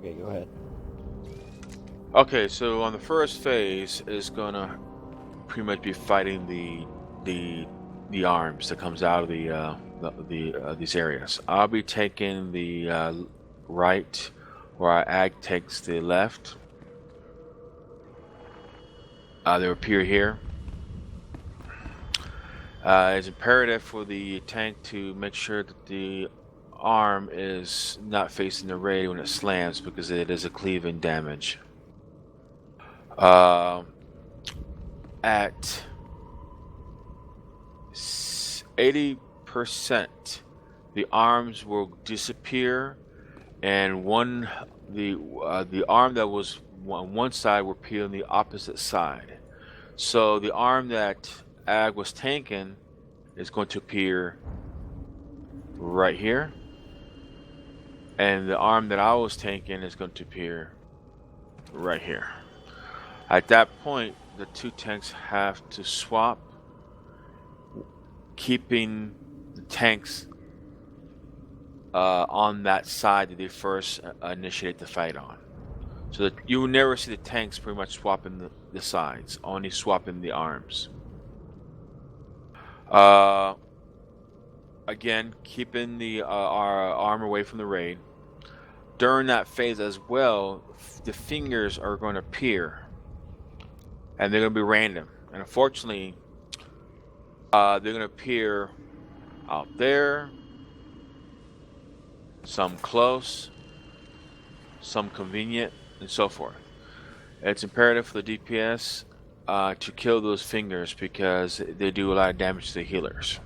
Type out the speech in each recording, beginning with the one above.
Okay, go ahead. Okay, so on the first phase is gonna pretty much be fighting the arms that comes out of these areas. I'll be taking the right, where our ag takes the left. They appear here. It's imperative for the tank to make sure that the arm is not facing the raid when it slams, because it is a cleaving damage. At 80%, the arms will disappear, and the arm that was on one side will appear on the opposite side. So the arm that Ag was tanking is going to appear right here, and the arm that I was tanking is going to appear right here. At that point, the two tanks have to swap, keeping the tanks on that side that they first initiate the fight on. So that you will never see the tanks pretty much swapping the sides, only swapping the arms. Again, keeping our arm away from the raid. During that phase as well, the fingers are going to appear, and they're going to be random. And unfortunately, they're going to appear out there, some close, some convenient, and so forth. It's imperative for the DPS to kill those fingers, because they do a lot of damage to the healers.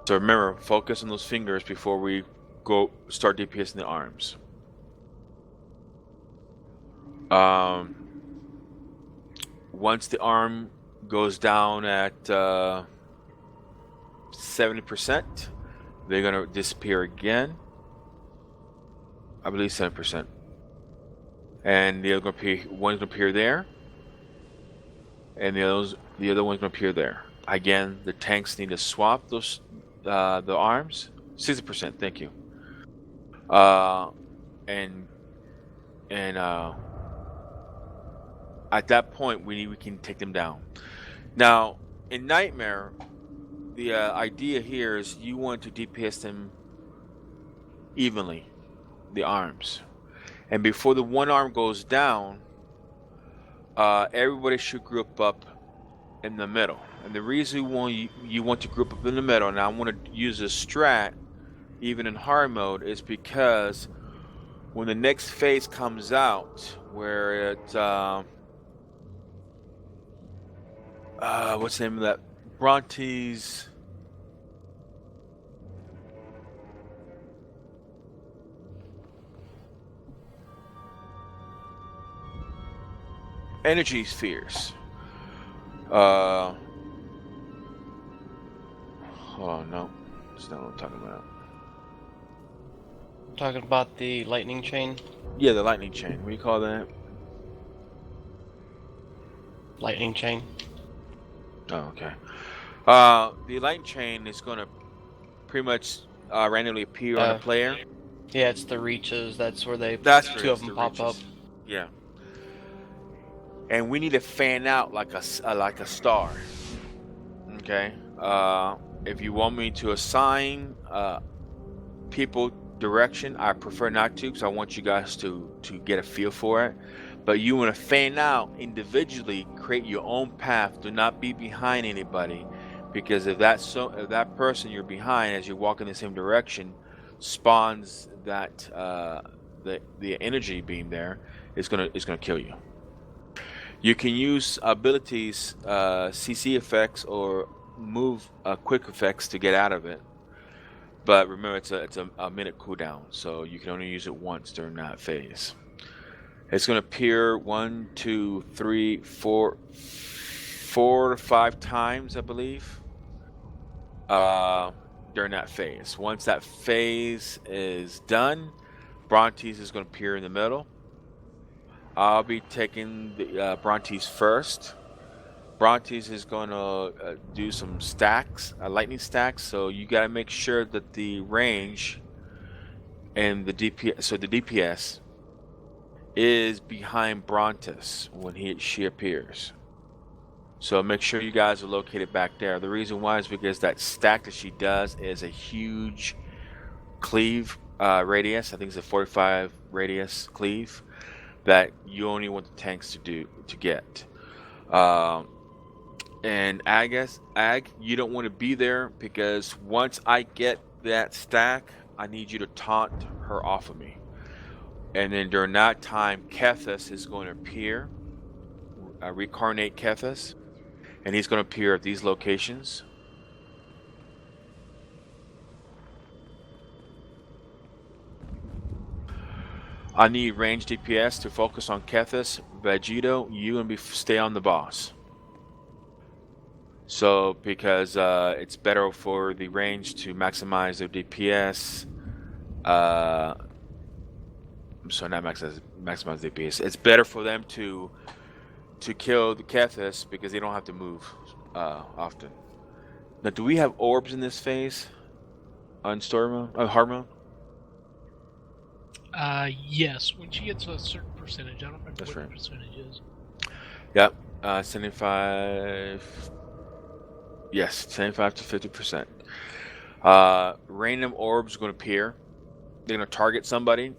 So remember, focus on those fingers before we go start DPSing the arms. Once the arm goes down at 70%, they're gonna disappear again. I believe 7%, and the other one's gonna appear there, and the other one's gonna appear there. Again, the tanks need to swap those the arms. 60%, thank you. And at that point, we can take them down. Now, in Nightmare, the idea here is you want to DPS them evenly, the arms, and before the one arm goes down, everybody should group up in the middle. And the reason you want to group up in the middle, and I want to use this strat even in hard mode, is because when the next phase comes out, where it what's the name of that? Brontes Energy Spheres. Oh no, that's not what I'm talking about. Talking about the lightning chain? Yeah, the lightning chain. What do you call that? Lightning chain. Oh, okay. The lightning chain is going to pretty much randomly appear on a player. Yeah, it's the reaches. That's where two of them pop up. Yeah. And we need to fan out like a star. Okay. If you want me to assign people direction, I prefer not to, because I want you guys to get a feel for it. But you want to fan out individually, create your own path. Do not be behind anybody, because if that person you're behind, as you walk in the same direction, spawns that the energy beam there, is gonna kill you. You can use abilities, CC effects, or move quick effects to get out of it. But remember, it's a minute cooldown, so you can only use it once during that phase. It's going to appear 1, 2, 3, 4 to 5 times, I believe, during that phase. Once that phase is done, Brontes is going to appear in the middle. I'll be taking the Brontes first. Brontes is going to do some stacks, lightning stacks, so you got to make sure that the range and the DPS. So the DPS is behind Brontes when she appears. So make sure you guys are located back there. The reason why is because that stack that she does is a huge cleave radius. I think it's a 45 radius cleave that you only want the tanks to get. And Ag, you don't want to be there because once I get that stack, I need you to taunt her off of me. And then during that time, Kethis is going to appear, reincarnate Kethis, and he's going to appear at these locations. I need range DPS to focus on Kethis. Vegito, you and stay on the boss. So, because it's better for the range to maximize their DPS. I'm sorry, not maximize DPS. It's better for them to kill the Kethis because they don't have to move often. Now, do we have orbs in this phase on story mode, hard mode? Yes. When she gets a certain percentage, I don't remember That's what right. the percentage is. Yep, 75. Yes, 75 to 50%. Random orbs are going to appear. They're going to target somebody.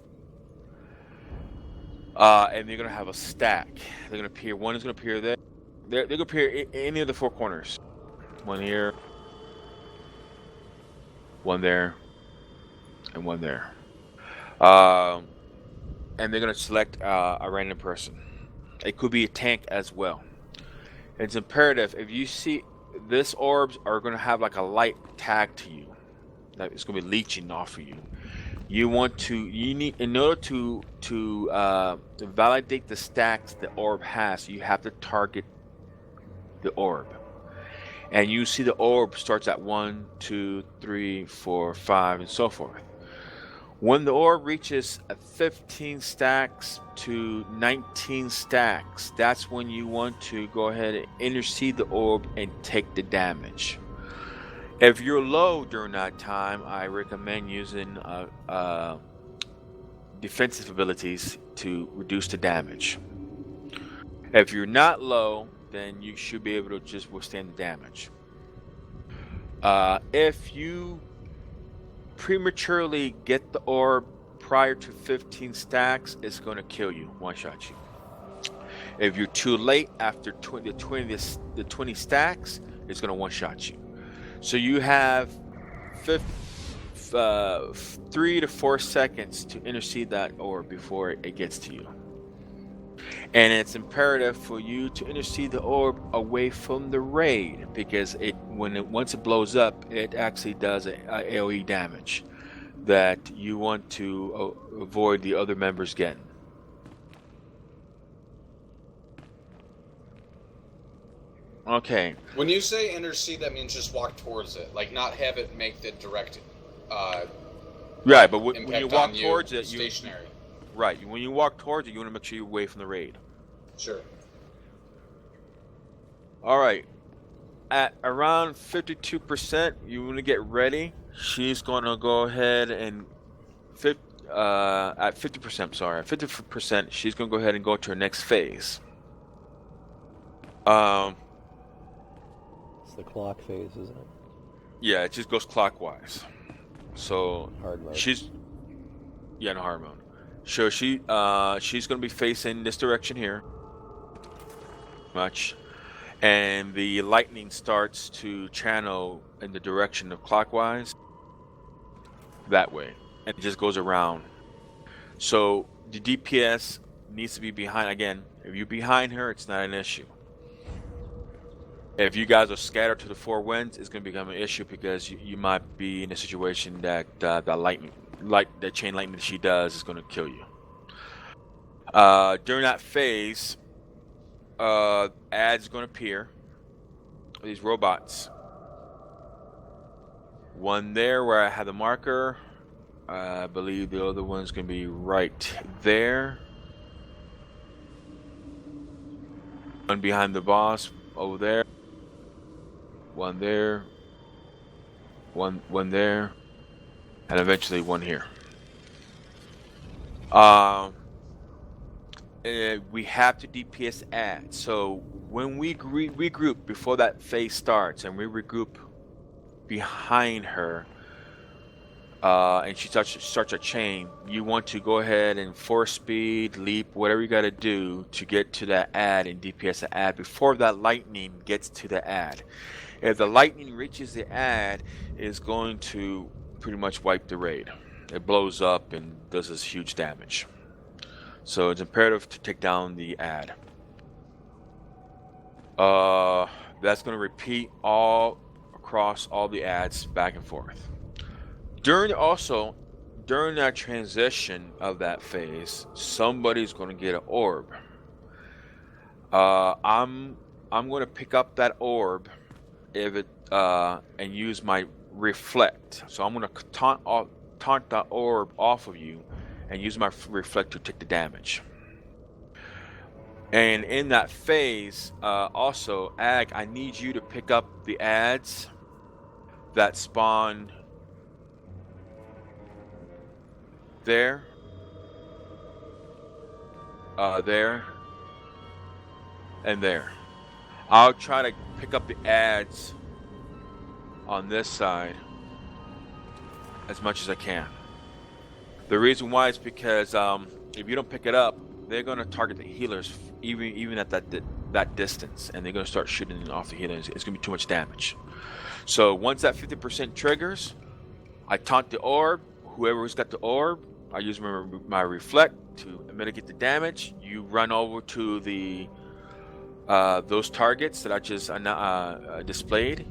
And they're going to have a stack. They're going to appear. One is going to appear there. They're going to appear in any of the four corners. One here. One there. And one there. And they're going to select a random person. It could be a tank as well. It's imperative if you see this orbs are going to have like a light tag to you that is going to be leeching off of you. You need in order to validate the stacks the orb has, you have to target the orb. And you see the orb starts at 1, 2, 3, 4, 5, and so forth. When the orb reaches 15 stacks to 19 stacks, that's when you want to go ahead and intercede the orb and take the damage. If you're low during that time, I recommend using defensive abilities to reduce the damage. If you're not low, then you should be able to just withstand the damage. If you prematurely get the orb prior to 15 stacks, it's going to kill you, one-shot you. If you're too late after the 20 stacks, it's going to one-shot you. So you have 3 to 4 seconds to intercede that orb before it gets to you. And it's imperative for you to intercede the orb away from the raid because once it blows up, it actually does a AoE damage that you want to avoid the other members getting. Okay. When you say intercede, that means just walk towards it, like not have it make the direct. Right, but when you walk towards it, stationary. Right, when you walk towards it, you want to make sure you're away from the raid. Sure. All right. At around 52%, you want to get ready. She's going to go ahead and at 50%. Sorry, at 50%, she's going to go ahead and go to her next phase. It's the clock phase, isn't it? Yeah, it just goes clockwise. So hard mode. In hard mode. So she's going to be facing this direction here. And the lightning starts to channel in the direction of clockwise that way, and it just goes around. So the DPS needs to be behind. Again, if you're behind her, it's not an issue. If you guys are scattered to the four winds, it's going to become an issue because you might be in a situation that that chain lightning that she does is going to kill you. During that phase, ads are going to appear. These robots. One there where I have the marker. I believe the other one's going to be right there. One behind the boss over there. One there. One there. And eventually one here. We have to DPS add. So when we regroup before that phase starts, and we regroup behind her, and she starts a chain, you want to go ahead and force speed, leap, whatever you got to do to get to that ad and DPS the ad before that lightning gets to the ad. If the lightning reaches the ad, it's going to pretty much wipe the raid. It blows up and does this huge damage. So it's imperative to take down the ad. That's going to repeat all across all the ads back and forth. During that transition of that phase, somebody's going to get an orb. I'm going to pick up that orb and use my reflect. So I'm going to taunt the orb off of you and use my reflect to take the damage. And in that phase, also, Ag, I need you to pick up the ads that spawn there, there, and there. I'll try to pick up the ads on this side as much as I can. The reason why is because if you don't pick it up, they're going to target the healers even at that distance, and they're going to start shooting off the healers. It's going to be too much damage. So once that 50% triggers, I taunt the orb. Whoever's got the orb, I use my reflect to mitigate the damage. You run over to the those targets that I just displayed.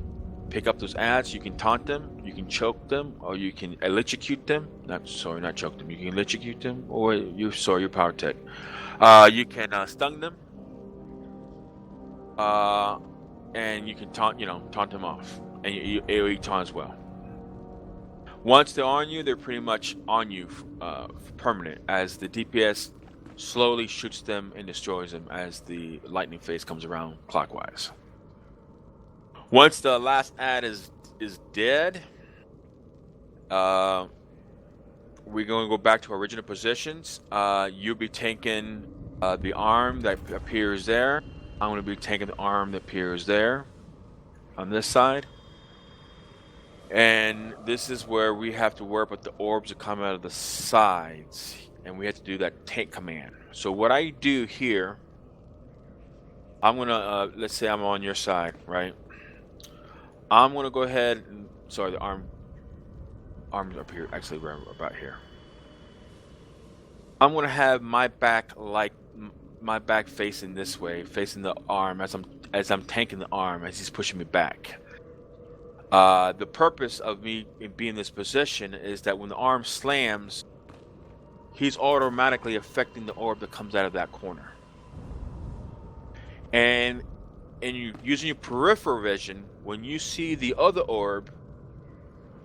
Pick up those ads. You can taunt them, you can choke them, or you can electrocute them. Not choke them. You can electrocute them, or your power tech. You can stun them, and you can taunt them off, and you AoE taunt as well. Once they're on you, they're pretty much on you permanent, as the DPS slowly shoots them and destroys them as the lightning phase comes around clockwise. Once the last ad is dead, we're going to go back to our original positions. You'll be tanking the arm that appears there. I'm going to be tanking the arm that appears there on this side. And this is where we have to work with the orbs that come out of the sides. And we have to do that tank command. So what I do here, I'm going to, let's say I'm on your side, right? I'm going to go ahead and, the arm's up here, actually right about here. I'm going to have my back facing this way, facing the arm as I'm tanking the arm as he's pushing me back. The purpose of me being in this position is that when the arm slams, he's automatically affecting the orb that comes out of that corner. And you using your peripheral vision, when you see the other orb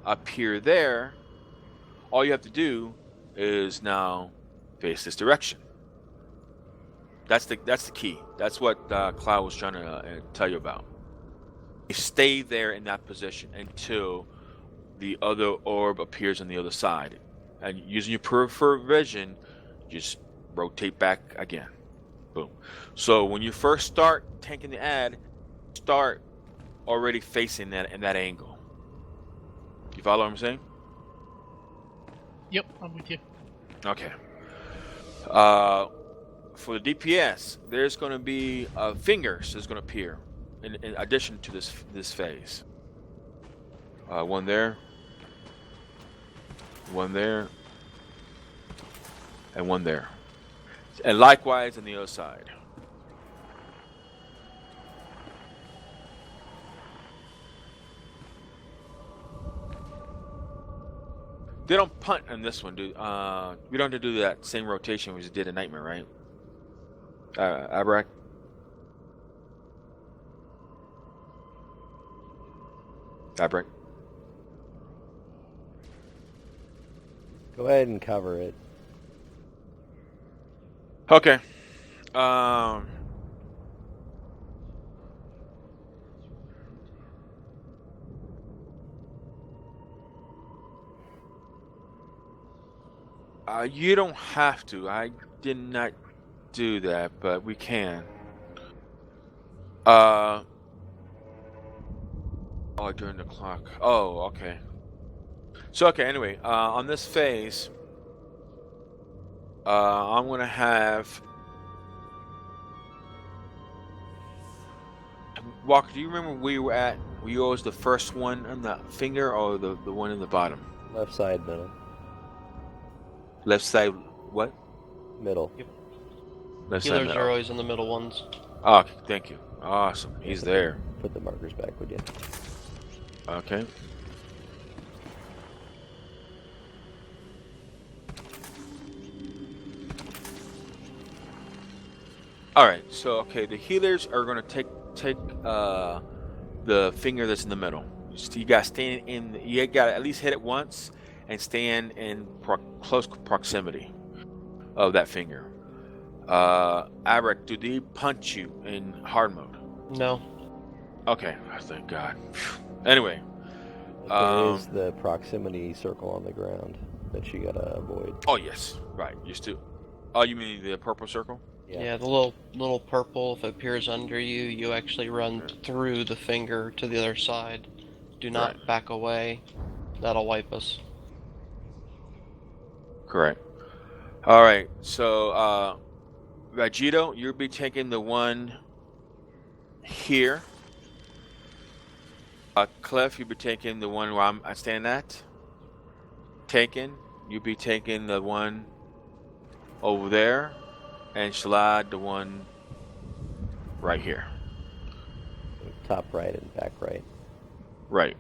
appear there, all you have to do is now face this direction. That's the key. That's what Cloud was trying to tell you about. You stay there in that position until the other orb appears on the other side. And using your peripheral vision, just rotate back again. Boom. So when you first start tanking the ad, start already facing that in that angle. You follow what I'm saying? Yep, I'm with you. Okay. For the DPS, there's going to be fingers that's going to appear in addition to this phase. One there, and one there. And likewise on the other side. They don't punt on this one, dude. We don't have to do that same rotation we just did in Nightmare, right? Abrak? Abrak? Go ahead and cover it. Okay. You don't have to. I did not do that, but we can. Oh, during the clock. Oh, okay. So, okay, anyway, on this phase, I'm going to have... Walker, do you remember where you were at? Were you always the first one on the finger or the one in the bottom? Left side, middle. Left side, what? Middle. Yep. Left side, Healers middle. are always in the middle ones. Oh, okay, thank you. Awesome. He's there. Put the markers back, would you? Okay. All right. So, okay, the healers are going to take the finger that's in the middle. You got to stand in. You got to at least hit it once and stand in close proximity of that finger. Abric, do they punch you in hard mode? No. Okay. Thank God. Anyway. There is the proximity circle on the ground that you gotta avoid. Oh yes, right. You still. Oh, you mean the purple circle? Yeah, the little purple, if it appears under you, you actually run through the finger to the other side. Do not back away. That'll wipe us. Correct. All right. So, Vegito, you'll be taking the one here. Cliff, you'll be taking the one where I stand at. Taken, you'll be taking the one over there. And Shalad, the one right here. Top right and back right. Right.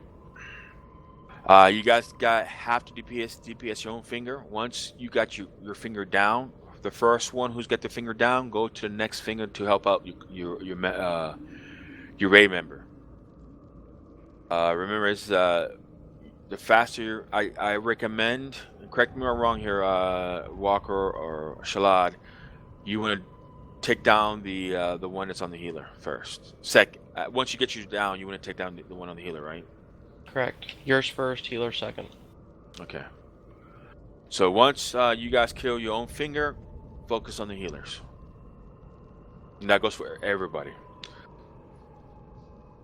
You guys have to DPS your own finger. Once you got your finger down, the first one who's got the finger down, go to the next finger to help out your raid member. Remember, it's the faster. I recommend. Correct me if I'm wrong here, Walker or Shalad. You want to take down the one that's on the healer first. Second, once you get you down, you want to take down the one on the healer, right? Correct. Yours first, healer second. Okay. So once you guys kill your own finger, focus on the healers. And that goes for everybody.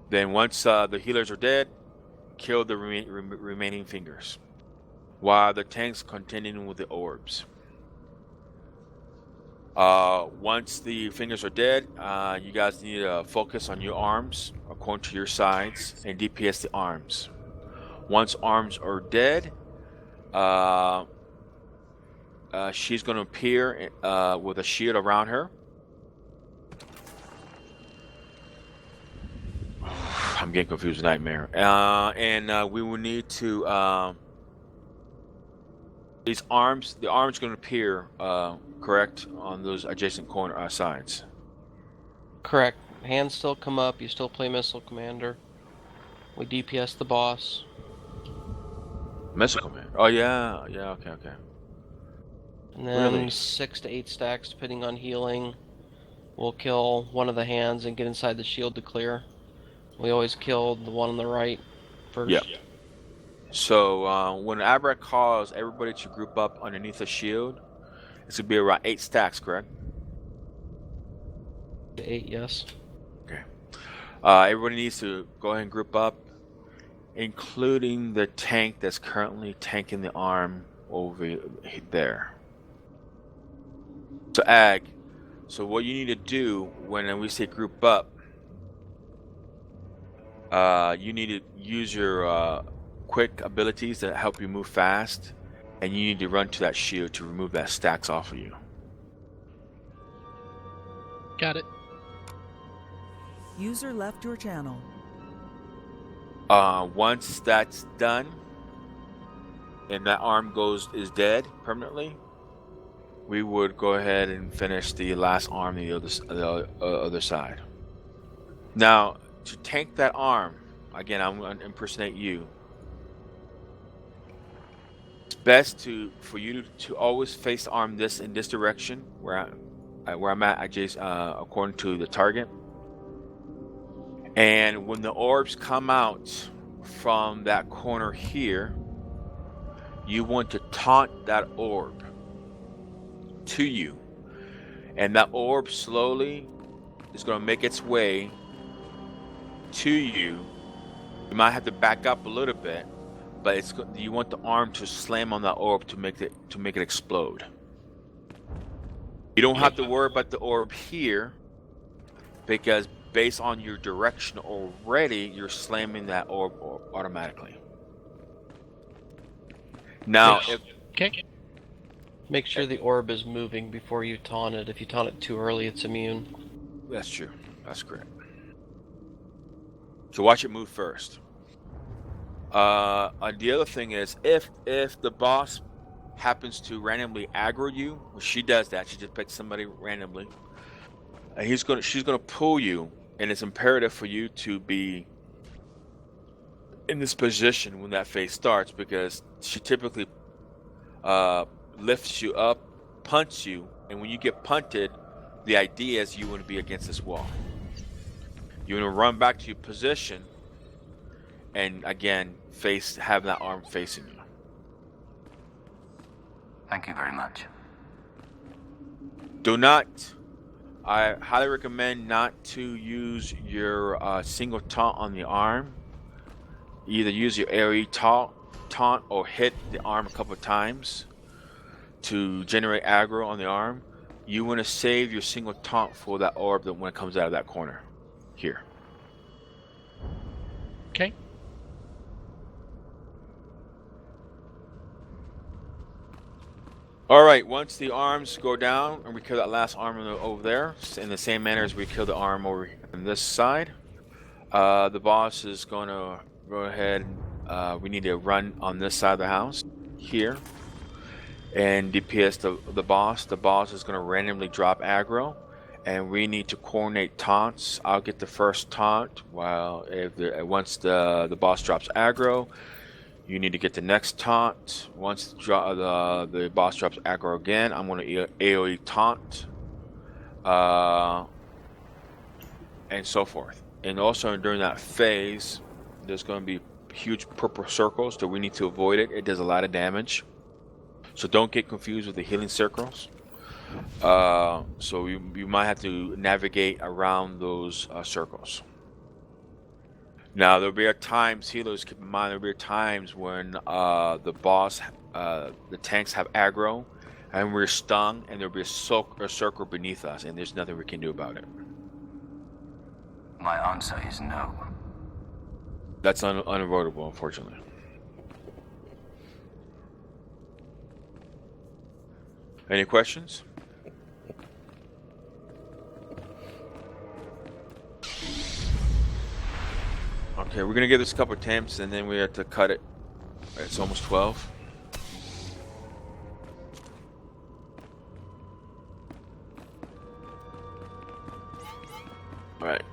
Then once the healers are dead, kill the remaining fingers, while the tank's contending with the orbs. Once the fingers are dead, you guys need to focus on your arms according to your sides and DPS the arms. Once arms are dead, she's going to appear with a shield around her. I'm getting confused with Nightmare. And we will need to... the arms going to appear, correct, on those adjacent corner sides. Correct. Hands still come up, you still play Missile Commander. We DPS the boss. Missile Commander? Oh, yeah, okay. And then Really? 6 to 8 stacks, depending on healing. We'll kill one of the hands and get inside the shield to clear. We always kill the one on the right first. Yeah. So when Abric calls everybody to group up underneath the shield, it's going to be around 8 stacks, correct? 8, yes. Okay. Everybody needs to go ahead and group up, including the tank that's currently tanking the arm over there. So Ag, so what you need to do when we say group up, you need to use your quick abilities that help you move fast, and you need to run to that shield to remove that stacks off of you. Got it. User left your channel. Once that's done, and that arm is dead permanently, we would go ahead and finish the last arm on the other side. Now, to tank that arm, again, I'm going to impersonate you. It's best for you to always face the arm in this direction, where I'm at, according to the target. And when the orbs come out from that corner here, you want to taunt that orb to you, and that orb slowly is going to make its way to you. You might have to back up a little bit, but you want the arm to slam on that orb to make it explode. You don't have to worry about the orb here, because based on your direction already, you're slamming that orb automatically. Now, Okay. Make sure the orb is moving before you taunt it. If you taunt it too early, it's immune. that's true. That's correct. So watch it move first. The other thing is, if the boss happens to randomly aggro you, well, she does that. She just picks somebody randomly, and she's gonna pull you, and it's imperative for you to be in this position when that phase starts, because she typically lifts you up, punts you, and when you get punted, the idea is you want to be against this wall. You want to run back to your position, and again, have that arm facing you. Thank you very much. I highly recommend not to use your single taunt on the arm. Either use your AoE taunt or hit the arm a couple of times to generate aggro on the arm. You want to save your single taunt for that orb when it comes out of that corner here. Okay. Alright, once the arms go down and we kill that last arm over there, in the same manner as we kill the arm over on this side, the boss is going to go ahead. We need to run on this side of the house here and DPS the boss. The boss is going to randomly drop aggro, and we need to coordinate taunts. I'll get the first taunt, while once the boss drops aggro, you need to get the next taunt. Once the boss drops aggro again, I'm going to AoE taunt, and so forth. And also during that phase, there's going to be huge purple circles, so we need to avoid it. It does a lot of damage, so don't get confused with the healing circles. So you might have to navigate around those circles. Now there'll be times, healers, keep in mind, there'll be times when the tanks have aggro and we're stung, and there'll be a circle beneath us, and there's nothing we can do about it. My answer is no. That's unavoidable, unfortunately. Any questions? Okay, we're gonna give this a couple attempts, and then we have to cut it. It's almost 12. All right.